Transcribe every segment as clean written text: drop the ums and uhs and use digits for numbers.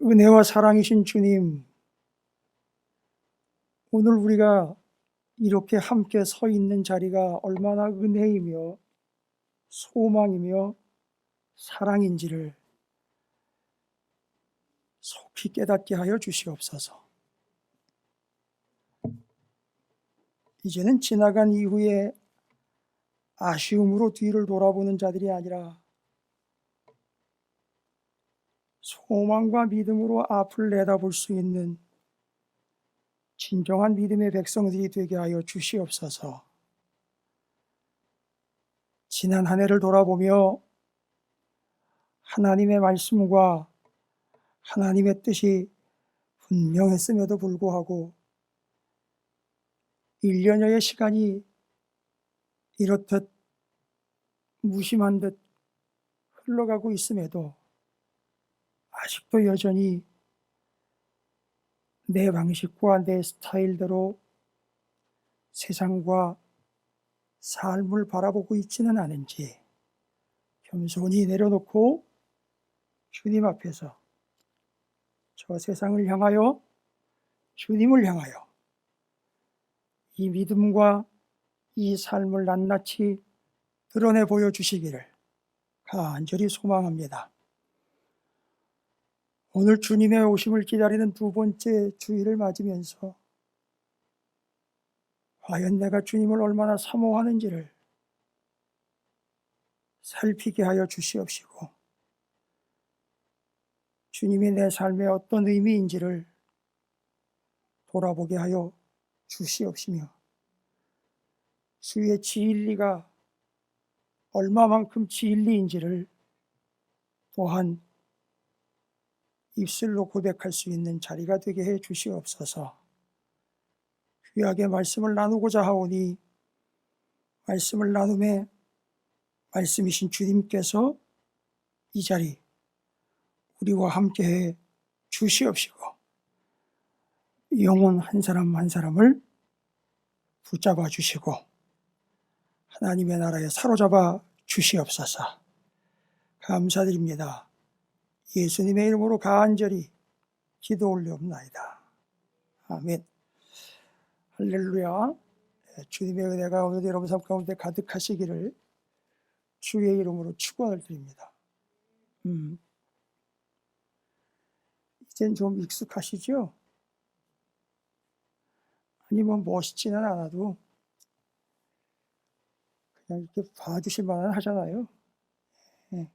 은혜와 사랑이신 주님, 오늘 우리가 이렇게 함께 서 있는 자리가 얼마나 은혜이며 소망이며 사랑인지를 속히 깨닫게 하여 주시옵소서. 이제는 지나간 이후에 아쉬움으로 뒤를 돌아보는 자들이 아니라 소망과 믿음으로 앞을 내다볼 수 있는 진정한 믿음의 백성들이 되게 하여 주시옵소서. 지난 한 해를 돌아보며 하나님의 말씀과 하나님의 뜻이 분명했음에도 불구하고 1년여의 시간이 이렇듯 무심한 듯 흘러가고 있음에도 아직도 여전히 내 방식과 내 스타일대로 세상과 삶을 바라보고 있지는 않은지 겸손히 내려놓고 주님 앞에서 저 세상을 향하여 주님을 향하여 이 믿음과 이 삶을 낱낱이 드러내 보여주시기를 간절히 소망합니다. 오늘 주님의 오심을 기다리는 두 번째 주일을 맞으면서 과연 내가 주님을 얼마나 사모하는지를 살피게 하여 주시옵시고 주님이 내 삶에 어떤 의미인지를 돌아보게 하여 주시옵시며 주의 진리가 얼마만큼 진리인지를 또한 입술로 고백할 수 있는 자리가 되게 해 주시옵소서. 귀하게 말씀을 나누고자 하오니 말씀을 나눔에 말씀이신 주님께서 이 자리 우리와 함께해 주시옵시고 영혼 한 사람 한 사람을 붙잡아 주시고 하나님의 나라에 사로잡아 주시옵소서. 감사드립니다. 예수님의 이름으로 간절히 기도 올려옵나이다. 아멘. 할렐루야. 주님의 은혜가 오늘 여러분 삶 가운데 가득하시기를 주의 이름으로 축원을 드립니다. 이젠 좀 익숙하시죠? 아니 뭐 멋있지는 않아도 그냥 이렇게 봐주실 만은 하잖아요. 네.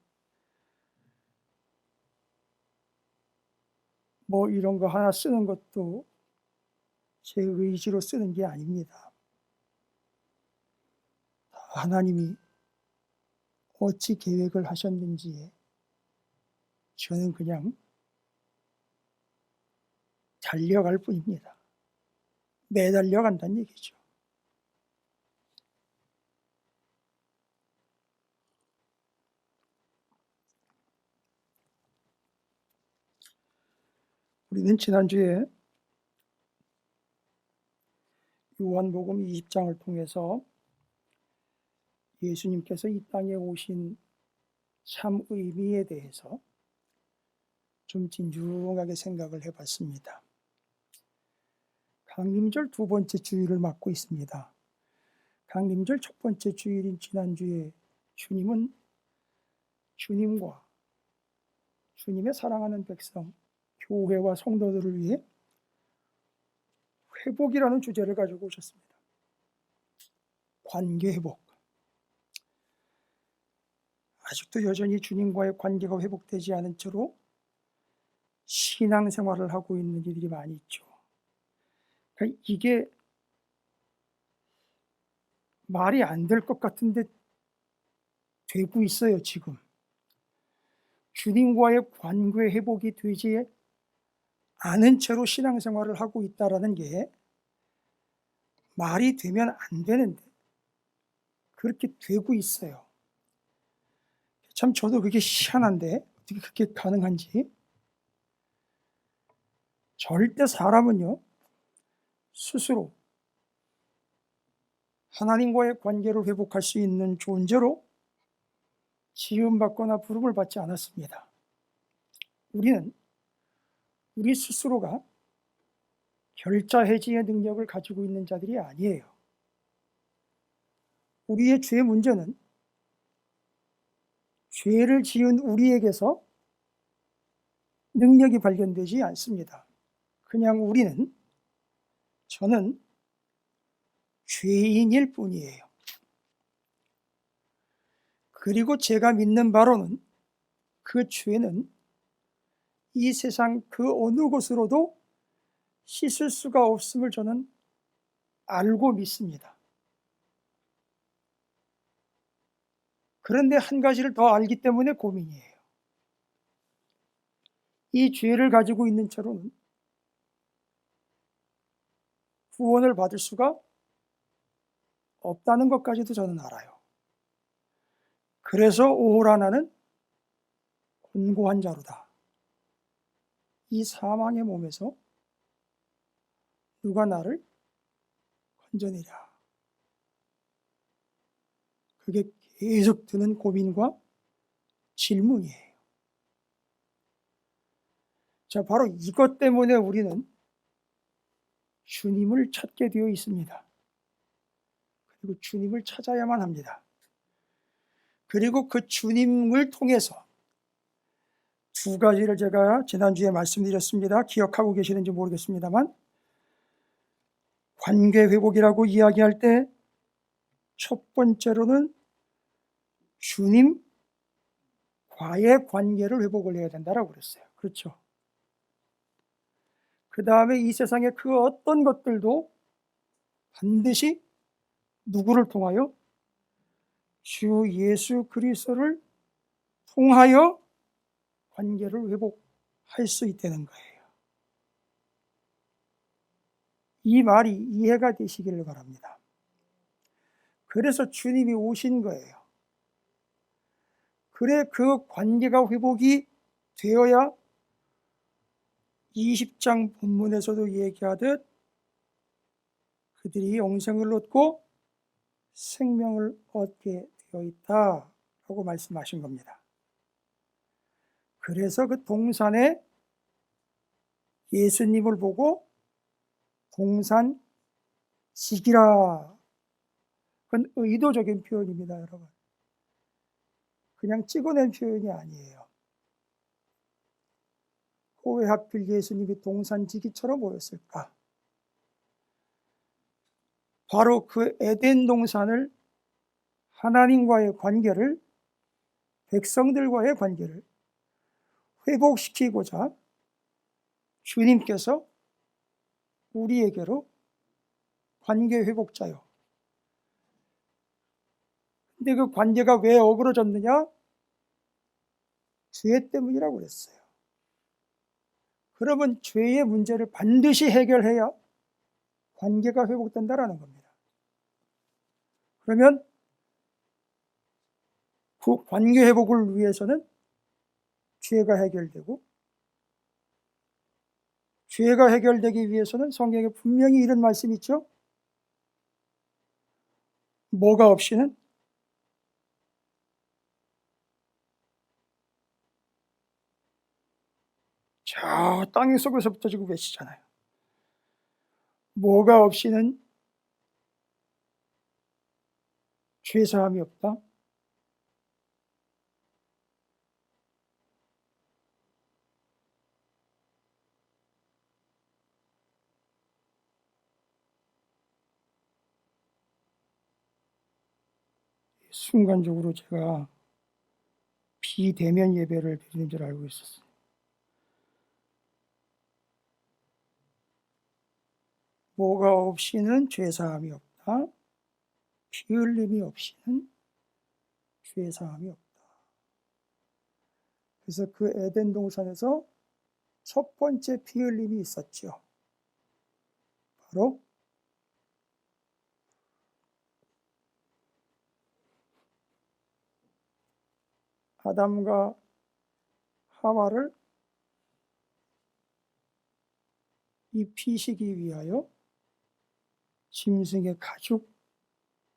뭐 이런 거 하나 쓰는 것도 제 의지로 쓰는 게 아닙니다. 하나님이 어찌 계획을 하셨는지에 저는 그냥 달려갈 뿐입니다. 매달려 간다는 얘기죠. 우리는 지난주에 요한복음 20장을 통해서 예수님께서 이 땅에 오신 참 의미에 대해서 좀 진중하게 생각을 해봤습니다. 강림절 두 번째 주일을 맞고 있습니다. 강림절 첫 번째 주일인 지난주에 주님은 주님과 주님의 사랑하는 백성, 교회와 성도들을 위해 회복이라는 주제를 가지고 오셨습니다. 관계 회복. 아직도 여전히 주님과의 관계가 회복되지 않은 채로 신앙생활을 하고 있는 이들이 많이 있죠. 그러니까 이게 말이 안 될 것 같은데 되고 있어요, 지금. 주님과의 관계 회복이 되지 않은 채로 신앙생활을 하고 있다는 게 말이 되면 안 되는데 그렇게 되고 있어요. 참 저도 그게 희한한데 어떻게 그렇게 가능한지. 절대 사람은요 스스로 하나님과의 관계를 회복할 수 있는 존재로 지음받거나 부름을 받지 않았습니다. 우리는 우리 스스로가 결자 해지의 능력을 가지고 있는 자들이 아니에요. 우리의 죄 문제는 죄를 지은 우리에게서 능력이 발견되지 않습니다. 그냥 저는 죄인일 뿐이에요. 그리고 제가 믿는 바로는 그 죄는 이 세상 그 어느 곳으로도 씻을 수가 없음을 저는 알고 믿습니다. 그런데 한 가지를 더 알기 때문에 고민이에요. 이 죄를 가지고 있는 채로는 구원을 받을 수가 없다는 것까지도 저는 알아요. 그래서 오호라 나는 곤고한 자로다. 이 사망의 몸에서 누가 나를 건져내랴. 그게 계속 드는 고민과 질문이에요. 자, 바로 이것 때문에 우리는 주님을 찾게 되어 있습니다. 그리고 주님을 찾아야만 합니다. 그리고 그 주님을 통해서 두 가지를 제가 지난주에 말씀드렸습니다. 기억하고 계시는지 모르겠습니다만, 관계 회복이라고 이야기할 때 첫 번째로는 주님과의 관계를 회복을 해야 된다라고 그랬어요. 그렇죠? 그 다음에 이 세상의 그 어떤 것들도 반드시 누구를 통하여? 주 예수 그리스도를 통하여 관계를 회복할 수 있다는 거예요. 이 말이 이해가 되시기를 바랍니다. 그래서 주님이 오신 거예요. 그래, 그 관계가 회복이 되어야 20장 본문에서도 얘기하듯 그들이 영생을 얻고 생명을 얻게 되어 있다라고 말씀하신 겁니다. 그래서 그 동산에 예수님을 보고 동산지기라. 그건 의도적인 표현입니다, 여러분. 그냥 찍어낸 표현이 아니에요. 왜 하필 예수님이 동산지기처럼 보였을까? 바로 그 에덴 동산을, 하나님과의 관계를, 백성들과의 관계를 회복시키고자 주님께서 우리에게로 관계 회복자요. 근데 그 관계가 왜 어그러졌느냐? 죄 때문이라고 그랬어요. 그러면 죄의 문제를 반드시 해결해야 관계가 회복된다라는 겁니다. 그러면 그 관계 회복을 위해서는 죄가 해결되고, 죄가 해결되기 위해서는 성경에 분명히 이런 말씀이 있죠. 뭐가 없이는? 저 땅의 속에서부터 지금 외치잖아요. 뭐가 없이는 죄사함이 없다. 순간적으로 제가 비대면 예배를 드리는 줄 알고 있었어요. 뭐가 없이는 죄사함이 없다. 피 흘림이 없이는 죄사함이 없다. 그래서 그 에덴 동산에서 첫 번째 피 흘림이 있었죠. 바로 아담과 하와를 입히시기 위하여 짐승의 가죽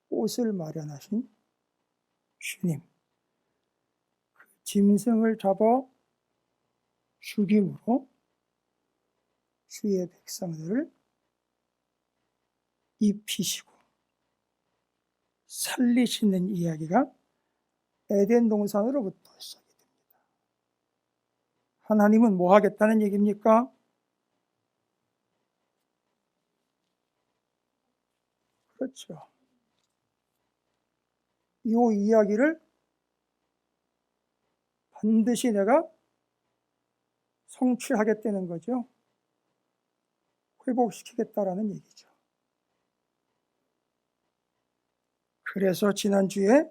옷을 마련하신 주님. 그 짐승을 잡아 죽임으로 주의 백성들을 입히시고 살리시는 이야기가 에덴 동산으로부터 시작이 됩니다. 하나님은 뭐 하겠다는 얘기입니까? 그렇죠. 이 이야기를 반드시 내가 성취하겠다는 거죠. 회복시키겠다라는 얘기죠. 그래서 지난주에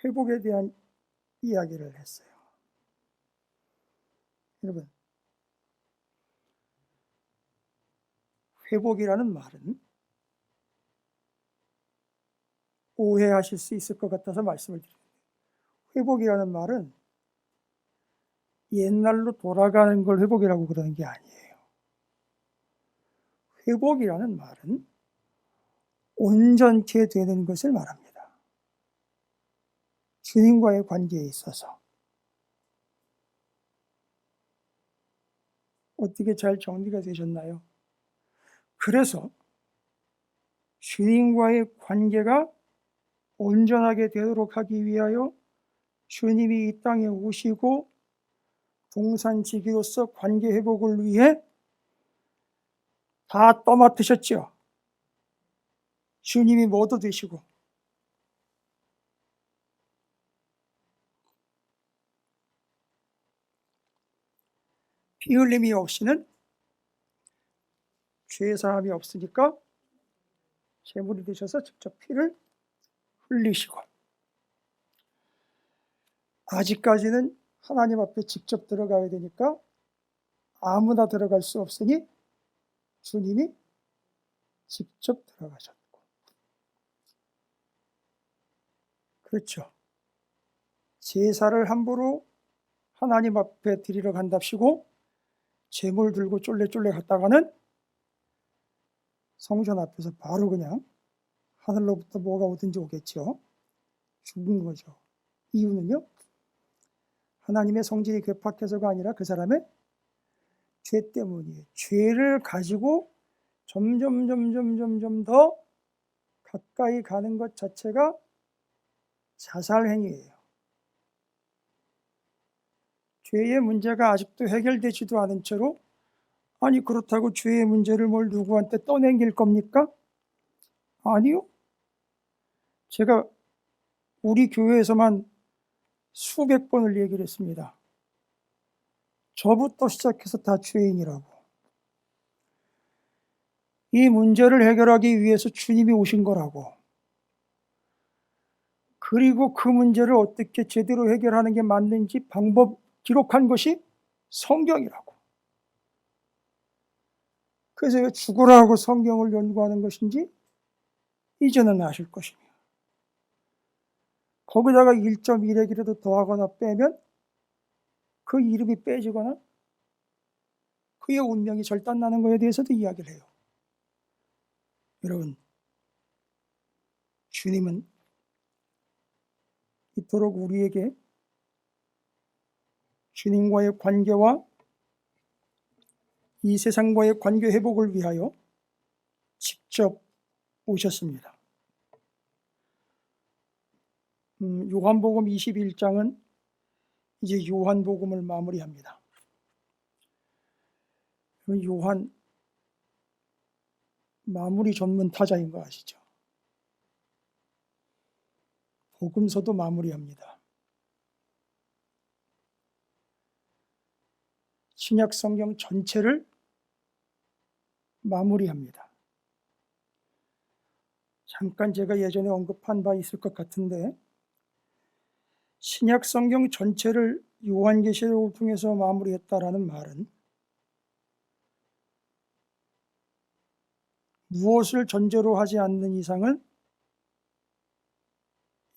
회복에 대한 이야기를 했어요. 여러분, 회복이라는 말은 오해하실 수 있을 것 같아서 말씀을 드립니다. 회복이라는 말은 옛날로 돌아가는 걸 회복이라고 그러는 게 아니에요. 회복이라는 말은 온전케 되는 것을 말합니다. 주님과의 관계에 있어서. 어떻게 잘 정리가 되셨나요? 그래서 주님과의 관계가 온전하게 되도록 하기 위하여 주님이 이 땅에 오시고 동산지기로서 관계 회복을 위해 다 떠맡으셨죠. 주님이 모두 되시고 피 흘림이 없이는 죄사함이 없으니까 제물이 되셔서 직접 피를 흘리시고 아직까지는 하나님 앞에 직접 들어가야 되니까 아무나 들어갈 수 없으니 주님이 직접 들어가셨고 그렇죠. 제사를 함부로 하나님 앞에 드리러 간답시고 제물 들고 쫄래쫄래 갔다가는 성전 앞에서 바로 그냥 하늘로부터 뭐가 오든지 오겠죠. 죽은 거죠. 이유는요. 하나님의 성질이 괴팍해서가 아니라 그 사람의 죄 때문이에요. 죄를 가지고 점점 더 가까이 가는 것 자체가 자살 행위예요. 죄의 문제가 아직도 해결되지도 않은 채로 아니 그렇다고 죄의 문제를 뭘 누구한테 떠넘길 겁니까? 아니요. 제가 우리 교회에서만 수백 번을 얘기를 했습니다. 저부터 시작해서 다 죄인이라고. 이 문제를 해결하기 위해서 주님이 오신 거라고. 그리고 그 문제를 어떻게 제대로 해결하는 게 맞는지 방법 기록한 것이 성경이라고. 그래서 왜 죽으라고 성경을 연구하는 것인지 이제는 아실 것이며 거기다가 1.1핵이라도 더하거나 빼면 그 이름이 빼지거나 그의 운명이 절단나는 것에 대해서도 이야기를 해요. 여러분, 주님은 이토록 우리에게 주님과의 관계와 이 세상과의 관계 회복을 위하여 직접 오셨습니다. 요한복음 21장은 이제 요한복음을 마무리합니다. 요한 마무리 전문 타자인 거 아시죠? 복음서도 마무리합니다. 신약 성경 전체를 마무리합니다. 잠깐 제가 예전에 언급한 바 있을 것 같은데 신약 성경 전체를 요한계시록을 통해서 마무리했다라는 말은 무엇을 전제로 하지 않는 이상은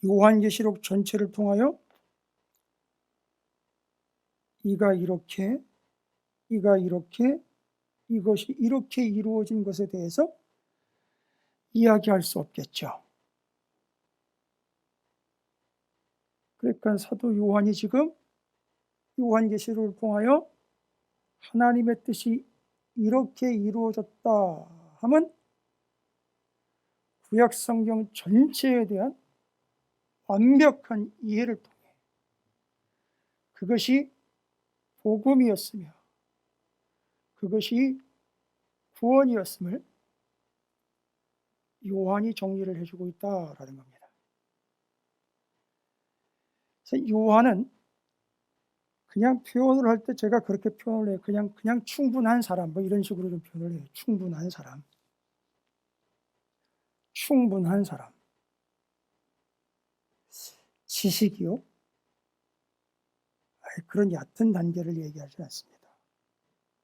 요한계시록 전체를 통하여 이가 이렇게, 이것이 이렇게 이루어진 것에 대해서 이야기할 수 없겠죠. 그러니까 사도 요한이 지금 요한계시록을 통하여 하나님의 뜻이 이렇게 이루어졌다 하면 구약 성경 전체에 대한 완벽한 이해를 통해 그것이 복음이었으며 그것이 구원이었음을 요한이 정리를 해주고 있다라는 겁니다. 그래서 요한은 그냥 표현을 할 때 제가 그렇게 표현을 해요. 그냥 충분한 사람, 뭐 이런 식으로 좀 표현을 해요. 충분한 사람. 충분한 사람. 지식이요? 그런 얕은 단계를 얘기하지 않습니다.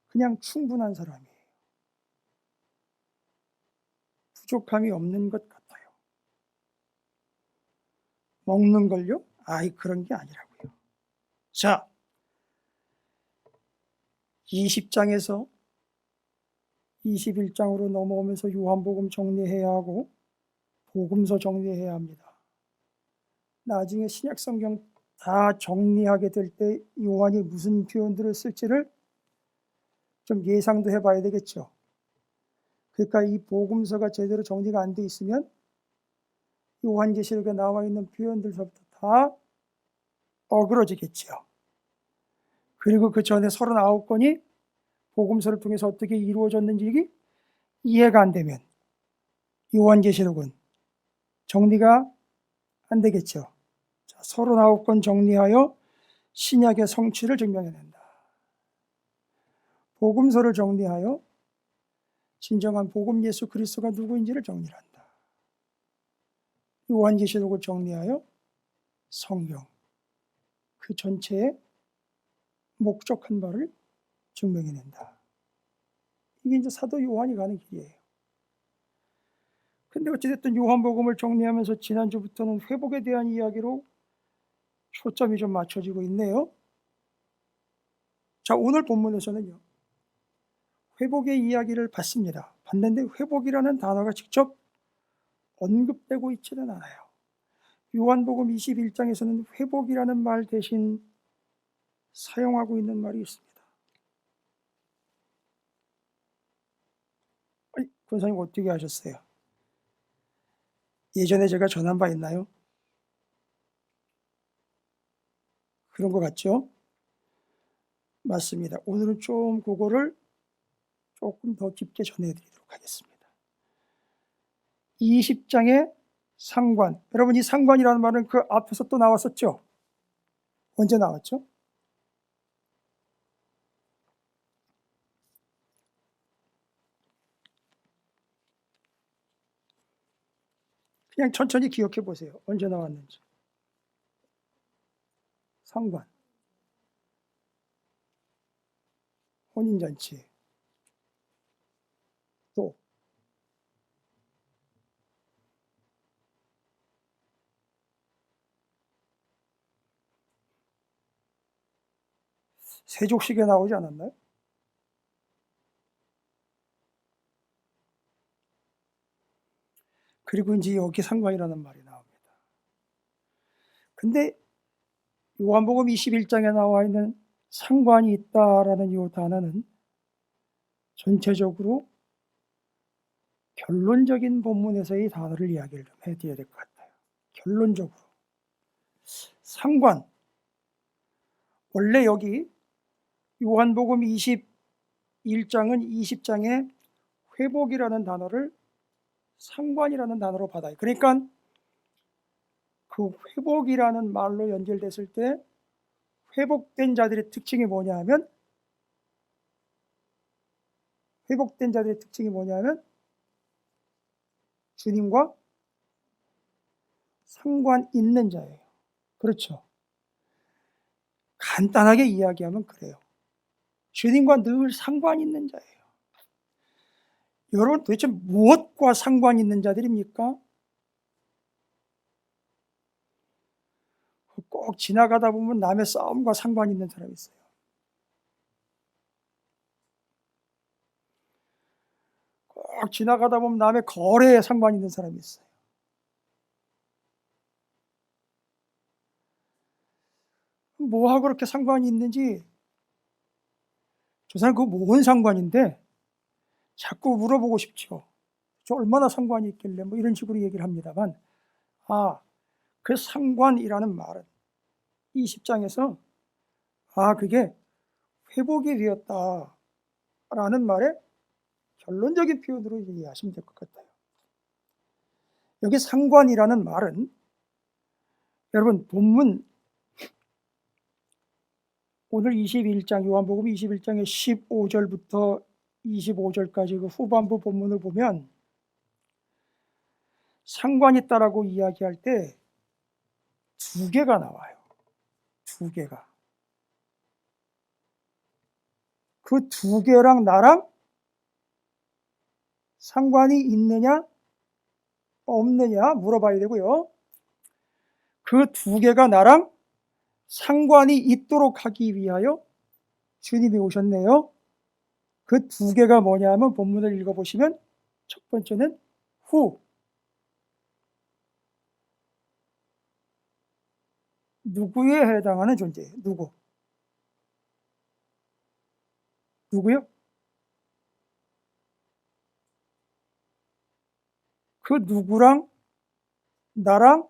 그냥 충분한 사람이에요. 부족함이 없는 것 같아요. 먹는 걸요? 그런 게 아니라고요. 자, 20장에서 21장으로 넘어오면서 요한복음 정리해야 하고 복음서 정리해야 합니다. 나중에 신약성경 다 정리하게 될 때 요한이 무슨 표현들을 쓸지를 좀 예상도 해봐야 되겠죠. 그러니까 이 복음서가 제대로 정리가 안 돼 있으면 요한계시록에 나와 있는 표현들서부터 다 어그러지겠죠. 그리고 그 전에 39권이 복음서를 통해서 어떻게 이루어졌는지 이해가 안 되면 요한계시록은 정리가 안 되겠죠. 자, 39권 정리하여 신약의 성취를 증명해낸다. 복음서를 정리하여 진정한 복음 예수 그리스도가 누구인지를 정리한다. 요한계시록을 정리하여 성경 그 전체의 목적한 바를 증명해낸다. 이게 이제 사도 요한이 가는 길이에요. 근데 어찌됐든 요한복음을 정리하면서 지난주부터는 회복에 대한 이야기로 초점이 좀 맞춰지고 있네요. 자, 오늘 본문에서는요, 회복의 이야기를 받습니다. 봤는데 회복이라는 단어가 직접 언급되고 있지는 않아요. 요한복음 21장에서는 회복이라는 말 대신 사용하고 있는 말이 있습니다. 권사님 어떻게 하셨어요? 예전에 제가 전한 바 있나요? 그런 것 같죠? 맞습니다. 오늘은 좀 그거를 조금 더 깊게 전해드리도록 하겠습니다. 20장의 상관. 여러분, 이 상관이라는 말은 그 앞에서 또 나왔었죠? 언제 나왔죠? 그냥 천천히 기억해 보세요. 언제 나왔는지. 상관. 혼인잔치. 또 세족식에 나오지 않았나요? 그리고 이제 여기 상관이라는 말이 나옵니다. 근데 요한복음 21장에 나와 있는 상관이 있다라는 이 단어는 전체적으로 결론적인 본문에서의 단어를 이야기를 좀 해드려야 될 것 같아요. 결론적으로. 상관. 원래 여기 요한복음 21장은 20장에 회복이라는 단어를 상관이라는 단어로 받아요. 그러니까 그 회복이라는 말로 연결됐을 때 회복된 자들의 특징이 뭐냐 하면 주님과 상관 있는 자예요. 그렇죠. 간단하게 이야기하면 그래요. 주님과 늘 상관 있는 자예요. 여러분 도대체 무엇과 상관 있는 자들입니까? 꼭 지나가다 보면 남의 싸움과 상관 있는 사람이 있어요. 꼭 지나가다 보면 남의 거래에 상관 있는 사람이 있어요. 뭐하고 그렇게 상관이 있는지 저 사람 그거 뭔 상관인데 자꾸 물어보고 싶죠. 저 얼마나 상관이 있길래 뭐 이런 식으로 얘기를 합니다만, 그 상관이라는 말은 이 10장에서 그게 회복이 되었다라는 말의 결론적인 표현으로 이해하시면 될 것 같아요. 여기 상관이라는 말은 여러분 본문 오늘 21장 요한복음 21장의 15절부터 25절까지 그 후반부 본문을 보면 상관 있다라고 이야기할 때 두 개가 나와요. 두 개가. 그 두 개랑 나랑 상관이 있느냐 없느냐 물어봐야 되고요. 그 두 개가 나랑 상관이 있도록 하기 위하여 주님이 오셨네요. 그 두 개가 뭐냐면 본문을 읽어보시면 첫 번째는 누구에 해당하는 존재예요. 누구요? 그 누구랑 나랑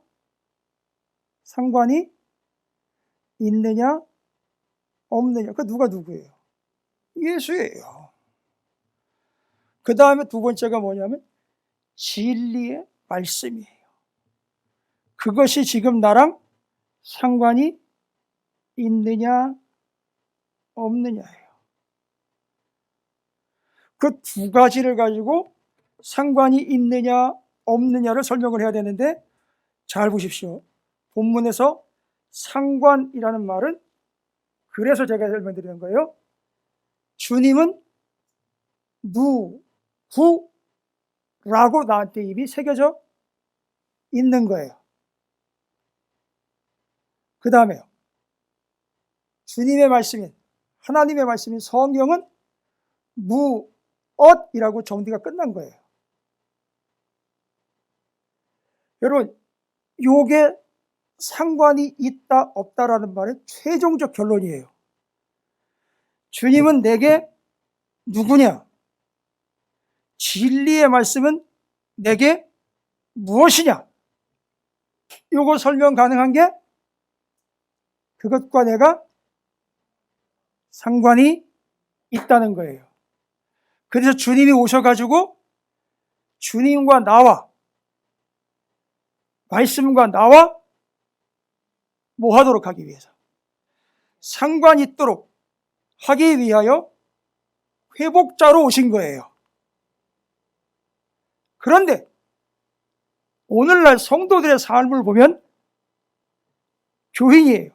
상관이 있느냐 없느냐. 그 누가 누구예요? 예수예요. 그 다음에 두 번째가 뭐냐면 진리의 말씀이에요. 그것이 지금 나랑 상관이 있느냐 없느냐예요. 그 두 가지를 가지고 상관이 있느냐 없느냐를 설명을 해야 되는데 잘 보십시오. 본문에서 상관이라는 말은 그래서 제가 설명드리는 거예요. 주님은 누구라고 나한테 이미 새겨져 있는 거예요. 그 다음에요. 주님의 말씀인 하나님의 말씀인 성경은 무엇이라고 정리가 끝난 거예요. 여러분, 요게 상관이 있다 없다라는 말의 최종적 결론이에요. 주님은 내게 누구냐? 진리의 말씀은 내게 무엇이냐? 요거 설명 가능한 게 그것과 내가 상관이 있다는 거예요. 그래서 주님이 오셔가지고 주님과 나와 말씀과 나와 뭐 하도록 하기 위해서 상관이 있도록 하기 위하여 회복자로 오신 거예요. 그런데 오늘날 성도들의 삶을 보면 교인이에요.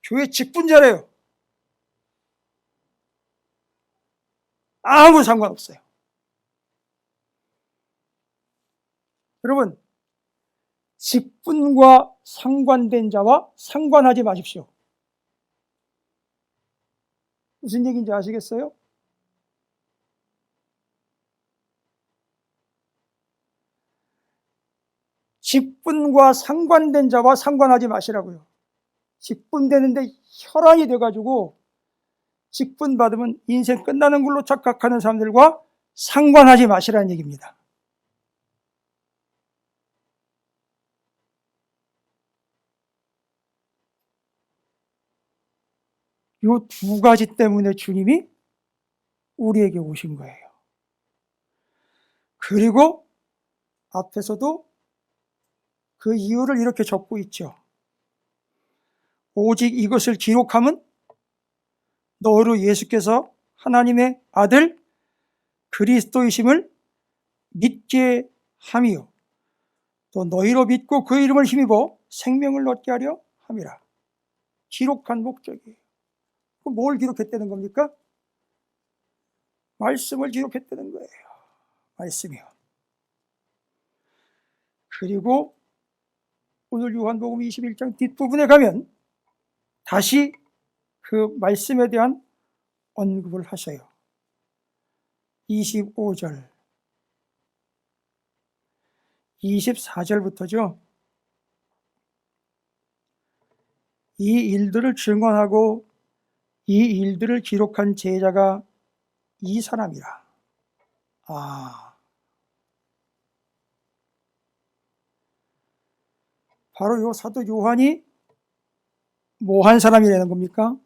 교회 직분자래요. 아무 상관없어요. 여러분, 직분과 상관된 자와 상관하지 마십시오. 무슨 얘기인지 아시겠어요? 직분과 상관된 자와 상관하지 마시라고요. 직분되는데 혈안이 돼가지고 직분 받으면 인생 끝나는 걸로 착각하는 사람들과 상관하지 마시라는 얘기입니다. 이 두 가지 때문에 주님이 우리에게 오신 거예요. 그리고 앞에서도 그 이유를 이렇게 적고 있죠. 오직 이것을 기록함은 너로 예수께서 하나님의 아들 그리스도이심을 믿게 함이요 또 너희로 믿고 그 이름을 힘입어 생명을 얻게 하려 함이라. 기록한 목적이에요. 그럼 뭘 기록했다는 겁니까? 말씀을 기록했다는 거예요. 말씀이요. 그리고 오늘 요한복음 21장 뒷부분에 가면 다시 그 말씀에 대한 언급을 하셔요. 25절, 24절부터죠. 이 일들을 증언하고 이 일들을 기록한 제자가 이 사람이라. 아, 바로 요 사도 요한이 뭐 한 사람이라는 겁니까?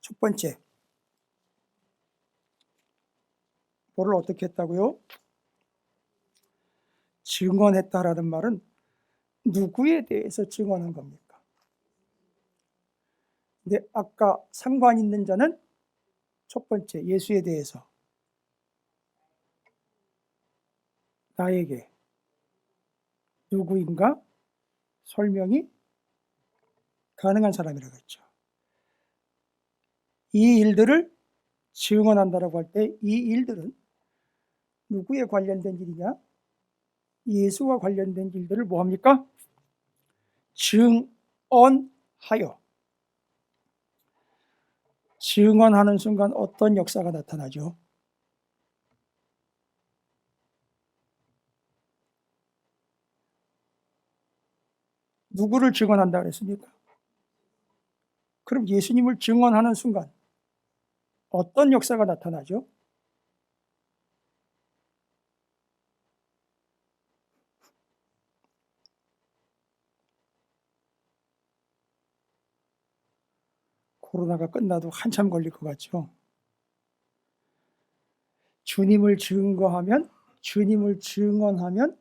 첫 번째, 뭐를 어떻게 했다고요? 증언했다라는 말은 누구에 대해서 증언한 겁니까? 근데 아까 상관 있는 자는 첫 번째, 예수에 대해서 나에게 누구인가 설명이 가능한 사람이라고 했죠. 이 일들을 증언한다라고 할 때 이 일들은 누구에 관련된 일이냐? 예수와 관련된 일들을 뭐 합니까? 증언하여. 증언하는 순간 어떤 역사가 나타나죠? 누구를 증언한다 그랬습니까? 그럼 예수님을 증언하는 순간 어떤 역사가 나타나죠? 코로나가 끝나도 한참 걸릴 것 같죠? 주님을 증거하면, 주님을 증언하면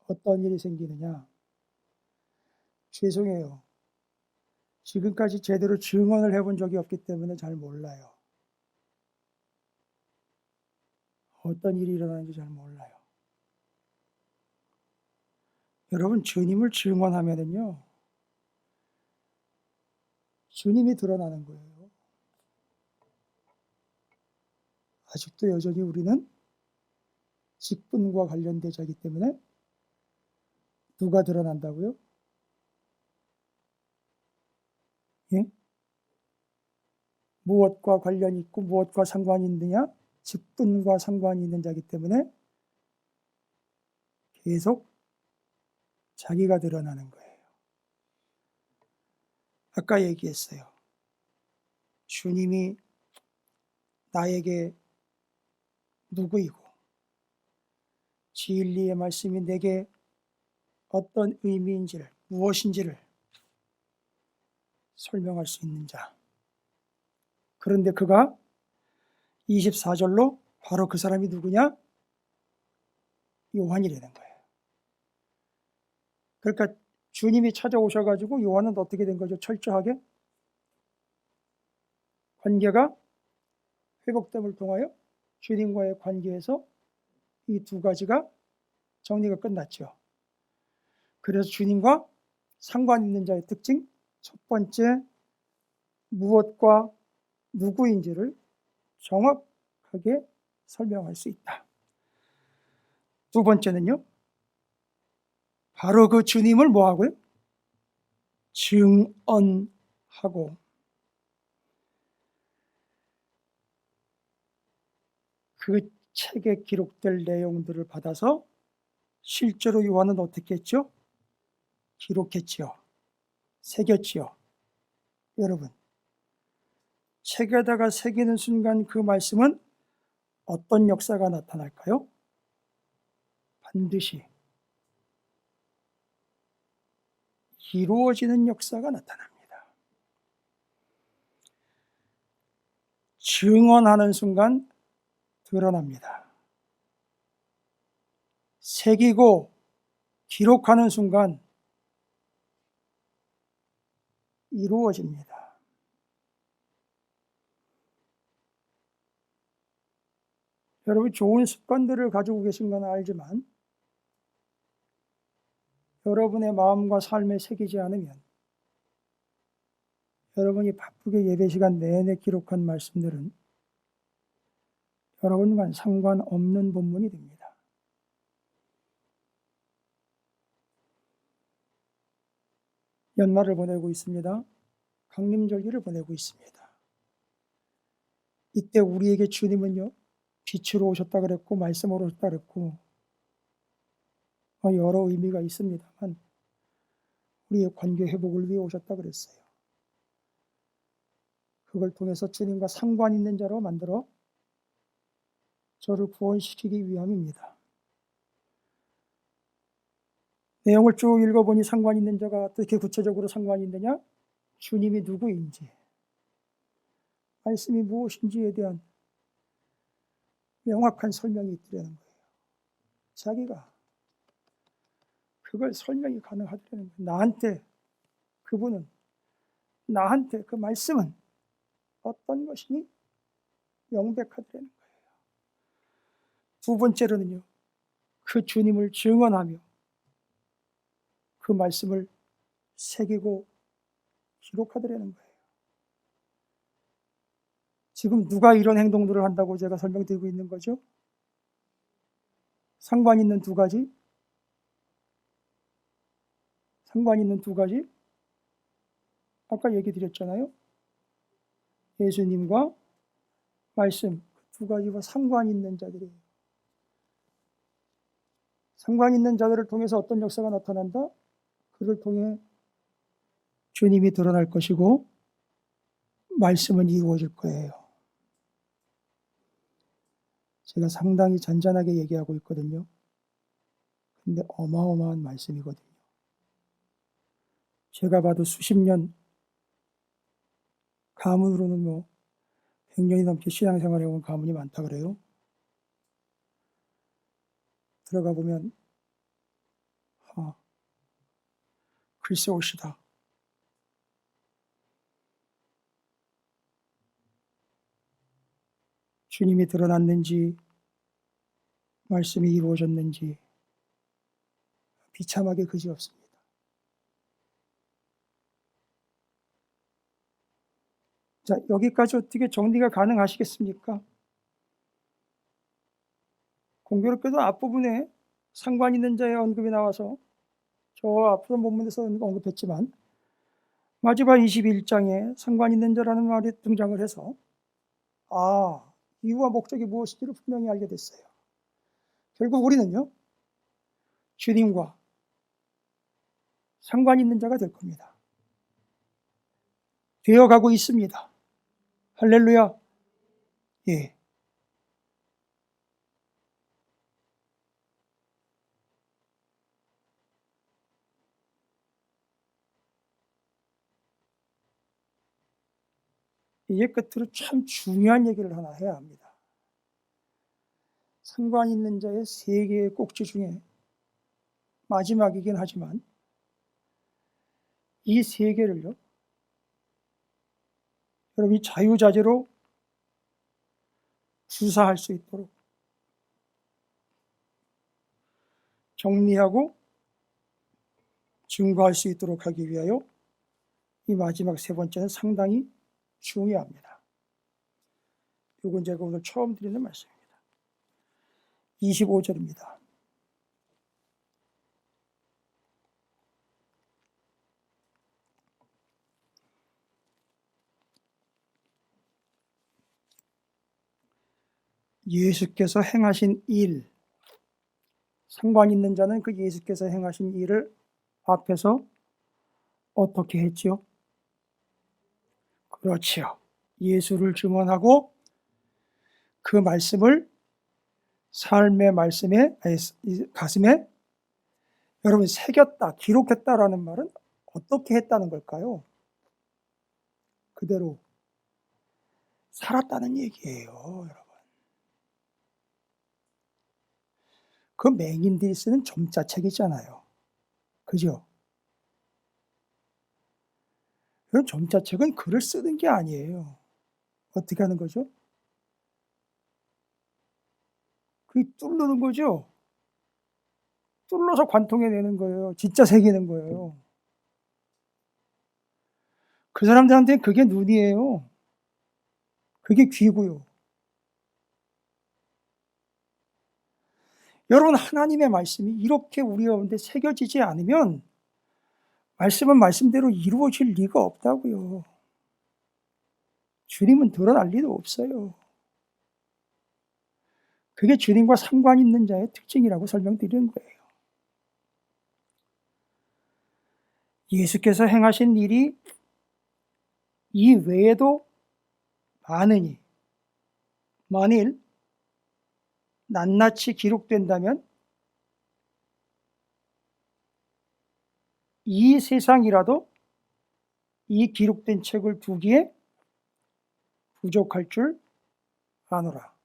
어떤 일이 생기느냐? 죄송해요. 지금까지 제대로 증언을 해본 적이 없기 때문에 잘 몰라요. 어떤 일이 일어나는지 잘 몰라요. 여러분, 주님을 증언하면은요, 주님이 드러나는 거예요. 아직도 여전히 우리는 직분과 관련된 자이기 때문에 누가 드러난다고요? 예? 무엇과 관련이 있고 무엇과 상관이 있느냐? 직분과 상관이 있는 자이기 때문에 계속 자기가 드러나는 거예요. 아까 얘기했어요. 주님이 나에게 누구이고 진리의 말씀이 내게 어떤 의미인지를, 무엇인지를 설명할 수 있는 자. 그런데 그가 24절로 바로 그 사람이 누구냐? 요한이라는 거예요. 그러니까 주님이 찾아오셔가지고 요한은 어떻게 된 거죠? 철저하게 관계가 회복됨을 통하여 주님과의 관계에서 이 두 가지가 정리가 끝났죠. 그래서 주님과 상관 있는 자의 특징, 첫 번째, 무엇과 누구인지를 정확하게 설명할 수 있다. 두 번째는요, 바로 그 주님을 뭐하고요? 증언하고, 그 책에 기록될 내용들을 받아서 실제로 요한은 어떻게 했죠? 기록했지요. 새겼지요. 여러분, 책에다가 새기는 순간 그 말씀은 어떤 역사가 나타날까요? 반드시 이루어지는 역사가 나타납니다. 증언하는 순간 드러납니다. 새기고 기록하는 순간 이루어집니다. 여러분, 좋은 습관들을 가지고 계신 건 알지만 여러분의 마음과 삶에 새기지 않으면 여러분이 바쁘게 예배 시간 내내 기록한 말씀들은 여러분과 상관없는 본문이 됩니다. 연말을 보내고 있습니다. 강림절기를 보내고 있습니다. 이때 우리에게 주님은요, 빛으로 오셨다 그랬고 말씀으로 오셨다 그랬고 여러 의미가 있습니다만 우리의 관계 회복을 위해 오셨다 그랬어요. 그걸 통해서 주님과 상관 있는 자로 만들어 저를 구원시키기 위함입니다. 내용을 쭉 읽어보니 상관 있는 자가 어떻게 구체적으로 상관이 있느냐? 주님이 누구인지, 말씀이 무엇인지에 대한 명확한 설명이 있더라는 거예요. 자기가 그걸 설명이 가능하더라는 거예요. 나한테, 그분은, 나한테 그 말씀은 어떤 것이니 명백하더라는 거예요. 두 번째로는요, 그 주님을 증언하며 그 말씀을 새기고 기록하더라는 거예요. 지금 누가 이런 행동들을 한다고 제가 설명드리고 있는 거죠? 상관 있는 두 가지, 아까 얘기 드렸잖아요. 예수님과 말씀, 두 가지와 상관 있는 자들이에요. 상관 있는 자들을 통해서 어떤 역사가 나타난다? 그를 통해 주님이 드러날 것이고 말씀은 이루어질 거예요. 제가 상당히 잔잔하게 얘기하고 있거든요. 근데 어마어마한 말씀이거든요. 제가 봐도 수십 년, 가문으로는 100년이 넘게 신앙생활 해온 가문이 많다 그래요. 들어가 보면 글쎄 옳시다. 주님이 드러났는지 말씀이 이루어졌는지 비참하게 그지없습니다. 자, 여기까지 어떻게 정리가 가능하시겠습니까? 공교롭게도 앞부분에 상관 있는 자의 언급이 나와서 저 앞선 본문에서 언급했지만 마지막 21장에 상관 있는 자라는 말이 등장을 해서 이유와 목적이 무엇인지를 분명히 알게 됐어요. 결국 우리는요, 주님과 상관 있는 자가 될 겁니다. 되어가고 있습니다. 할렐루야. 예. 이제 끝으로 참 중요한 얘기를 하나 해야 합니다. 상관 있는 자의 세 개의 꼭지 중에 마지막이긴 하지만 이 세 개를요, 여러분이 자유자재로 구사할 수 있도록 정리하고 증거할 수 있도록 하기 위하여 이 마지막 세 번째는 상당히 중요합니다. 이건 제가 오늘 처음 드리는 말씀입니다. 25절입니다. 예수께서 행하신 일, 상관 있는 자는 그 예수께서 행하신 일을 앞에서 어떻게 했지요? 그렇지요. 예수를 증언하고 그 말씀을 삶의 말씀에, 가슴에 여러분 새겼다, 기록했다라는 말은 어떻게 했다는 걸까요? 그대로 살았다는 얘기예요, 여러분. 그 맹인들이 쓰는 점자책이잖아요. 그죠? 그런 점자책은 글을 쓰는 게 아니에요. 어떻게 하는 거죠? 그게 뚫는 거죠? 뚫러서 관통해내는 거예요. 진짜 새기는 거예요. 그 사람들한테는 그게 눈이에요. 그게 귀고요. 여러분, 하나님의 말씀이 이렇게 우리 가운데 새겨지지 않으면 말씀은 말씀대로 이루어질 리가 없다고요. 주님은 드러날 리도 없어요. 그게 주님과 상관 있는 자의 특징이라고 설명드리는 거예요. 예수께서 행하신 일이 이 외에도 많으니 만일 낱낱이 기록된다면 이 세상이라도 이 기록된 책을 두기에 부족할 줄 아노라.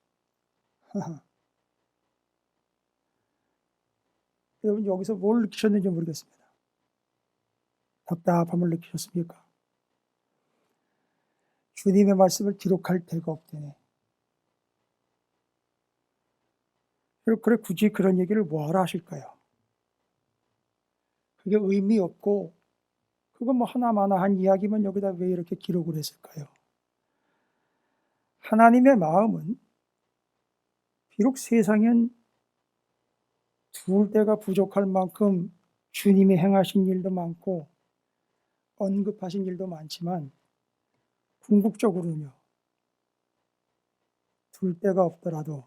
여러분 여기서 뭘 느끼셨는지 모르겠습니다. 답답함을 느끼셨습니까? 주님의 말씀을 기록할 데가 없대네. 그래 굳이 그런 얘기를 뭐하러 하실까요? 그게 의미 없고 그거 뭐 하나마나 한 이야기만 여기다 왜 이렇게 기록을 했을까요? 하나님의 마음은 비록 세상엔 둘 데가 부족할 만큼 주님이 행하신 일도 많고 언급하신 일도 많지만 궁극적으로는요. 둘 데가 없더라도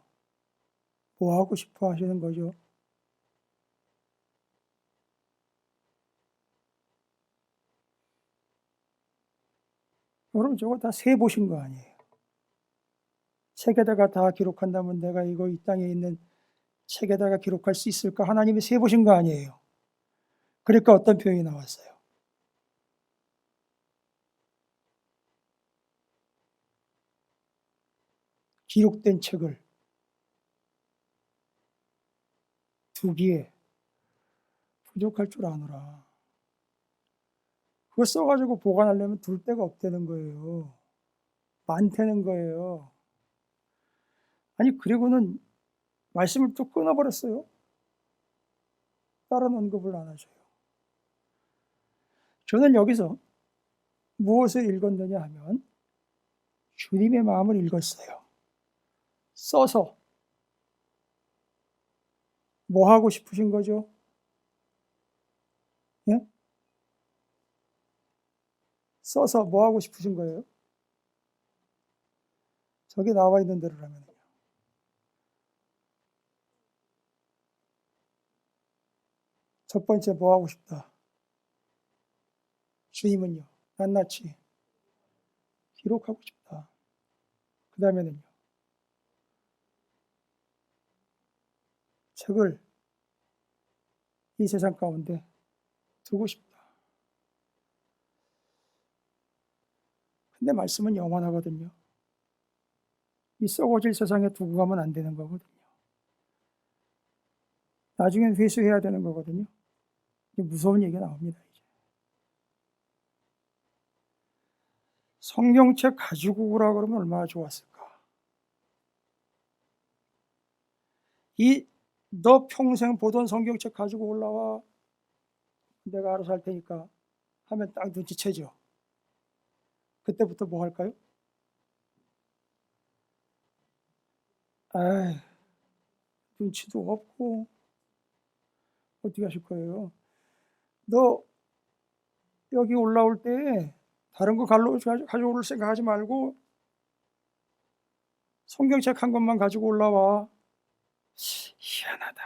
뭐 하고 싶어 하시는 거죠? 여러분 저거 다 세보신 거 아니에요? 책에다가 다 기록한다면 내가 이거 이 땅에 있는 책에다가 기록할 수 있을까? 하나님이 세보신 거 아니에요? 그러니까 어떤 표현이 나왔어요? 기록된 책을 두기에 부족할 줄 아노라. 그거 써가지고 보관하려면 둘 데가 없다는 거예요. 많다는 거예요. 아니 그리고는 말씀을 또 끊어버렸어요. 다른 언급을 안 하셔요. 저는 여기서 무엇을 읽었느냐 하면 주님의 마음을 읽었어요. 써서 뭐 하고 싶으신 거죠? 예? 써서 뭐 하고 싶으신 거예요? 저기 나와 있는 대로라면요. 첫 번째 뭐 하고 싶다? 주님은요. 낱낱이 기록하고 싶다. 그 다음에는요. 책을 이 세상 가운데 두고 싶다. 근데 말씀은 영원하거든요. 이 썩어질 세상에 두고 가면 안 되는 거거든요. 나중엔 회수해야 되는 거거든요. 무서운 얘기가 나옵니다. 이제. 성경책 가지고 오라 그러면 얼마나 좋았을까. 너 평생 보던 성경책 가지고 올라와. 내가 알아서 할 테니까 하면 딱 눈치채죠. 그때부터 뭐 할까요? 아이, 눈치도 없고 어떻게 하실 거예요? 너 여기 올라올 때 다른 거 가져올 생각하지 말고 성경책 한 권만 가지고 올라와. 희한하다.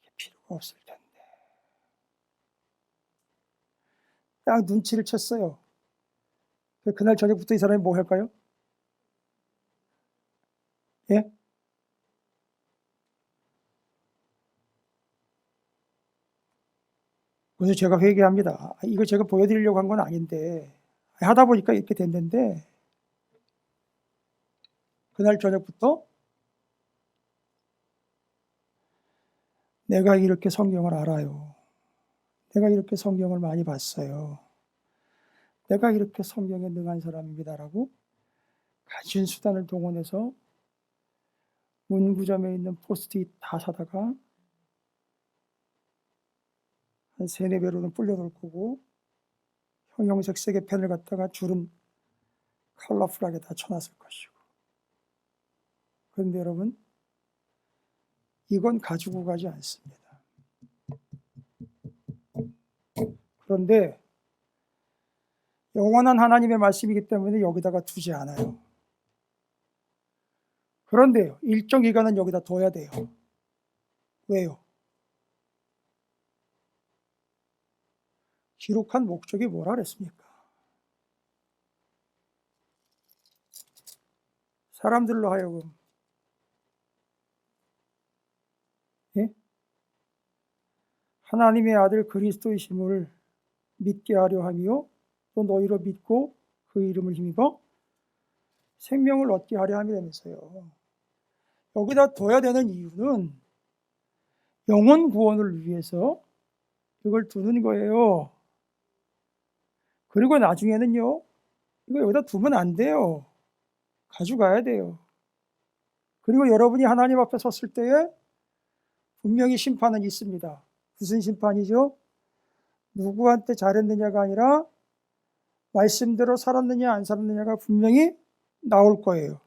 이게 필요가 없을 텐데. 딱 눈치를 챘어요. 그날 저녁부터 이 사람이 뭐 할까요? 예? 그래서 제가 회개합니다. 이거 제가 보여드리려고 한 건 아닌데 하다 보니까 이렇게 됐는데 그날 저녁부터 내가 이렇게 성경을 알아요. 내가 이렇게 성경을 많이 봤어요. 내가 이렇게 성경에 능한 사람입니다라고 가진 수단을 동원해서 문구점에 있는 포스트잇 다 사다가 한 3-4배로는 불려놓을 거고 형형색 색의 펜을 갖다가 줄은 컬러풀하게 다 쳐놨을 것이고. 그런데 여러분 이건 가지고 가지 않습니다. 그런데 영원한 하나님의 말씀이기 때문에 여기다가 두지 않아요. 그런데요, 일정 기간은 여기다 둬야 돼요. 왜요? 기록한 목적이 뭐라 그랬습니까? 사람들로 하여금 하나님의 아들 그리스도이심을 믿게 하려 하며 또 너희로 믿고 그 이름을 힘입어 생명을 얻게 하려 함이라면서요. 여기다 둬야 되는 이유는 영혼 구원을 위해서 이걸 두는 거예요. 그리고 나중에는요, 이거 여기다 두면 안 돼요. 가져가야 돼요. 그리고 여러분이 하나님 앞에 섰을 때에 분명히 심판은 있습니다. 무슨 심판이죠? 누구한테 잘했느냐가 아니라 말씀대로 살았느냐 안 살았느냐가 분명히 나올 거예요.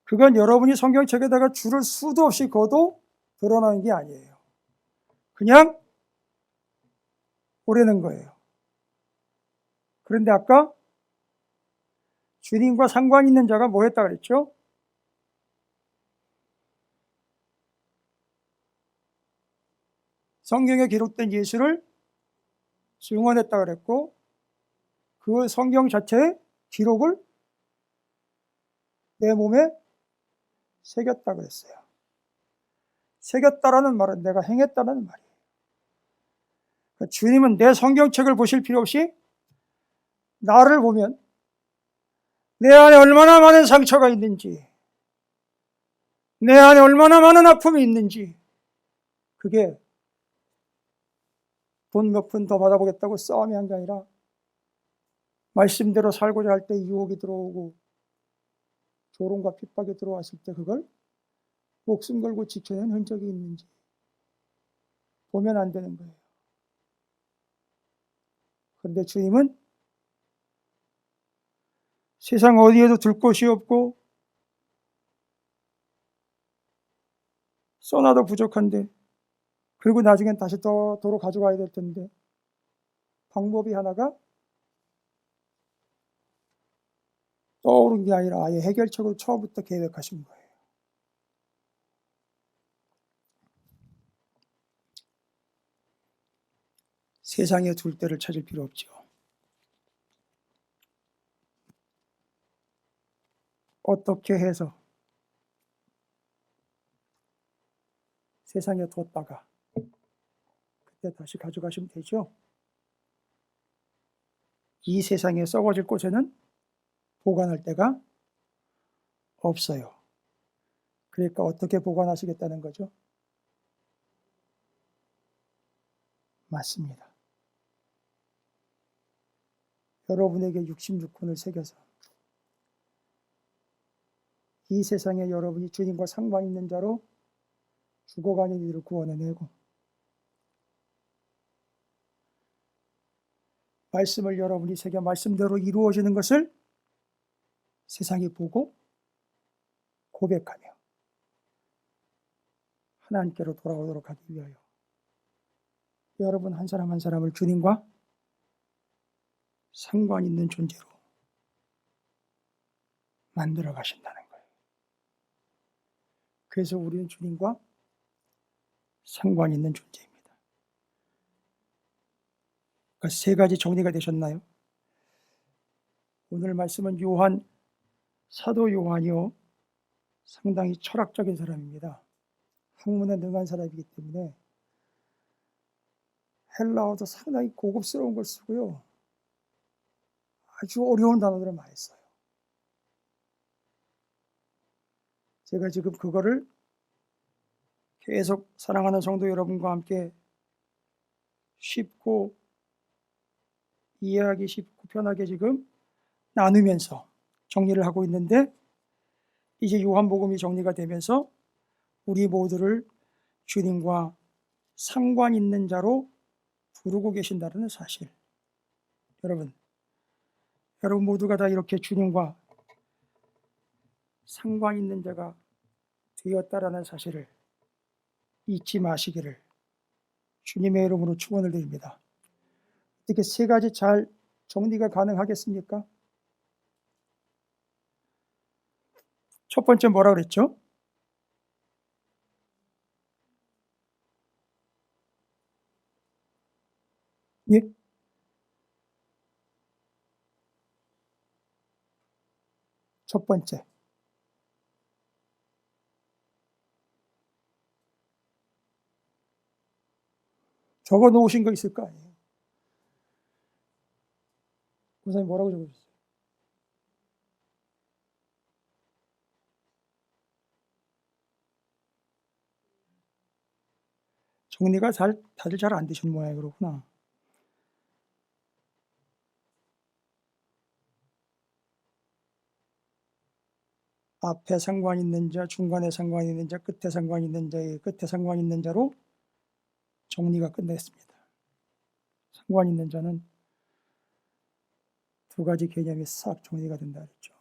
그건 여러분이 성경책에다가 줄을 수도 없이 그어도 드러나는 게 아니에요. 그냥 오래는 거예요. 그런데 아까 주님과 상관 있는 자가 뭐 했다 그랬죠? 성경에 기록된 예수를 증언했다 그랬고 그 성경 자체의 기록을 내 몸에 새겼다 그랬어요. 새겼다라는 말은 내가 행했다는 말이에요. 그러니까 주님은 내 성경책을 보실 필요 없이 나를 보면 내 안에 얼마나 많은 상처가 있는지, 내 안에 얼마나 많은 아픔이 있는지, 그게 돈 몇 푼 더 받아보겠다고 싸움이 한 게 아니라 말씀대로 살고자 할 때 유혹이 들어오고 조롱과 핍박이 들어왔을 때 그걸 목숨 걸고 지켜낸 흔적이 있는지 보면 안 되는 거예요. 그런데 주님은 세상 어디에도 둘 곳이 없고 써놔도 부족한데 그리고 나중엔 다시 더 도로 가져가야 될 텐데 방법이 하나가 떠오른 게 아니라 아예 해결책으로 처음부터 계획하신 거예요. 세상에 둘 데를 찾을 필요 없죠. 어떻게 해서 세상에 뒀다가 그때 다시 가져가시면 되죠. 이 세상에 썩어질 곳에는 보관할 데가 없어요. 그러니까 어떻게 보관하시겠다는 거죠? 맞습니다. 여러분에게 66권을 새겨서 이 세상에 여러분이 주님과 상관 있는 자로 죽어가는 이들을 구원해내고 말씀을 여러분이 새겨 말씀대로 이루어지는 것을 세상이 보고 고백하며 하나님께로 돌아오도록 하기 위하여 여러분 한 사람 한 사람을 주님과 상관 있는 존재로 만들어 가신다는 거예요. 그래서 우리는 주님과 상관 있는 존재입니다. 그러니까 세 가지 정리가 되셨나요? 오늘 말씀은 사도 요한이요. 상당히 철학적인 사람입니다. 학문에 능한 사람이기 때문에 헬라어도 상당히 고급스러운 걸 쓰고요. 아주 어려운 단어들을 많이 써요. 제가 지금 그거를 계속 사랑하는 성도 여러분과 함께 쉽고 이해하기 쉽고 편하게 지금 나누면서 정리를 하고 있는데 이제 요한복음이 정리가 되면서 우리 모두를 주님과 상관 있는 자로 부르고 계신다는 사실. 여러분 모두가 다 이렇게 주님과 상관 있는 자가 되었다라는 사실을 잊지 마시기를 주님의 이름으로 축원을 드립니다. 이렇게 세 가지 잘 정리가 가능하겠습니까? 첫 번째 뭐라 그랬죠? 예? 첫 번째, 적어 놓으신 거 있을 거 아니에요. 목사님 뭐라고 적으셨어요? 정리가 다들 잘 안 되신 모양이 그렇구나. 앞에 상관 있는 자, 중간에 상관 있는 자, 끝에 상관 있는 자의 끝에 상관 있는 자로 정리가 끝냈습니다. 상관 있는 자는 두 가지 개념이 싹 정리가 된다 그랬죠.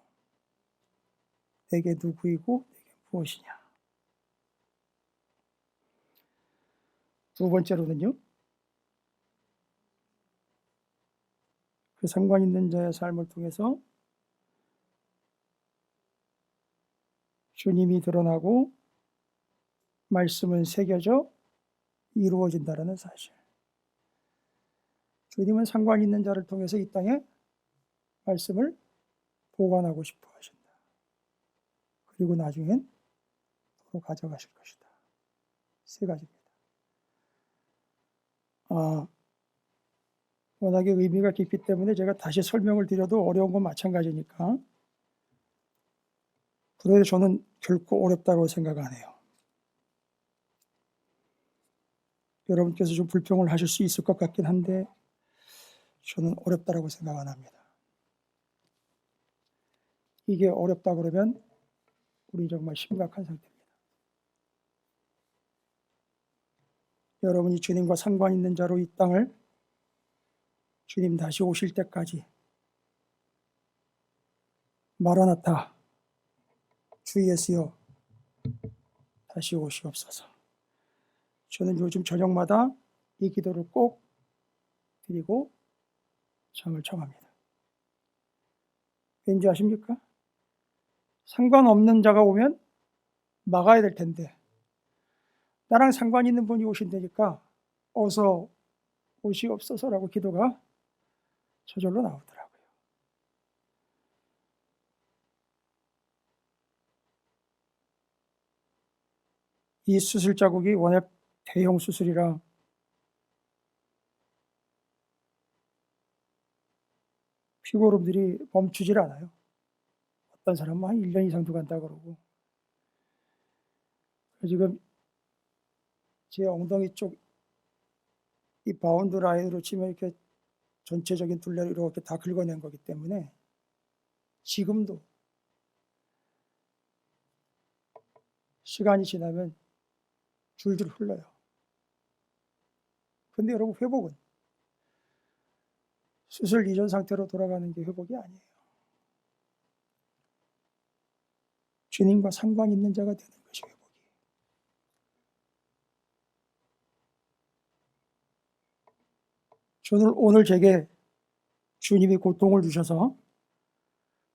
내게 누구이고 내게 무엇이냐. 두 번째로는요, 그 상관 있는 자의 삶을 통해서 주님이 드러나고 말씀은 새겨져 이루어진다는 사실. 주님은 상관 있는 자를 통해서 이 땅에 말씀을 보관하고 싶어 하신다. 그리고 나중엔 도로 가져가실 것이다. 세 가지입니다. 워낙에 의미가 깊기 때문에 제가 다시 설명을 드려도 어려운 건 마찬가지니까. 그래도 저는 결코 어렵다고 생각 안 해요. 여러분께서 좀 불평을 하실 수 있을 것 같긴 한데 저는 어렵다고 생각 안 합니다. 이게 어렵다 그러면 우리 정말 심각한 상태입니다. 여러분이 주님과 상관 있는 자로 이 땅을 주님 다시 오실 때까지 마라나타 주 예수여 다시 오시옵소서. 저는 요즘 저녁마다 이 기도를 꼭 드리고 잠을 청합니다. 왠지 아십니까? 상관없는 자가 오면 막아야 될 텐데 나랑 상관 있는 분이 오신다니까 어서 오시옵소서라고 기도가 저절로 나오더라고요. 이 수술 자국이 워낙 대형 수술이라 피고름들이 멈추질 않아요. 어떤 사람은 한 1년 이상도 간다 그러고. 지금 제 엉덩이 쪽 이 바운드 라인으로 치면 이렇게 전체적인 둘레를 이렇게 다 긁어낸 거기 때문에 지금도 시간이 지나면 줄줄 흘러요. 근데 여러분, 회복은 수술 이전 상태로 돌아가는 게 회복이 아니에요. 주님과 상관 있는 자가 되는 것이 회복이에요. 저는 오늘 제게 주님이 고통을 주셔서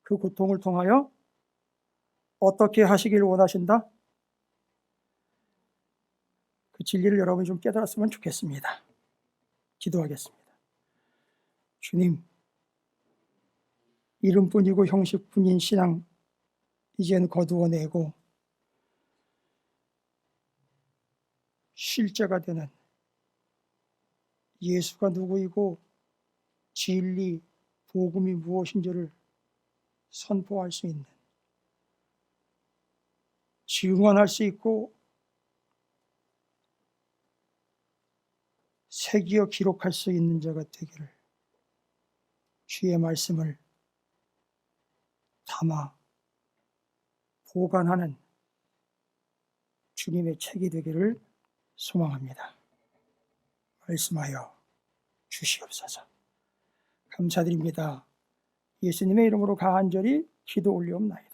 그 고통을 통하여 어떻게 하시길 원하신다? 그 진리를 여러분이 좀 깨달았으면 좋겠습니다. 기도하겠습니다. 주님, 이름뿐이고 형식뿐인 신앙 이제는 거두어내고 실제가 되는 예수가 누구이고 진리, 복음이 무엇인지를 선포할 수 있는, 증언할 수 있고 새기어 기록할 수 있는 자가 되기를 주의 말씀을 담아 보관하는 주님의 책이 되기를 소망합니다. 말씀하여 주시옵소서. 감사드립니다. 예수님의 이름으로 간절히 기도 올리옵나이다.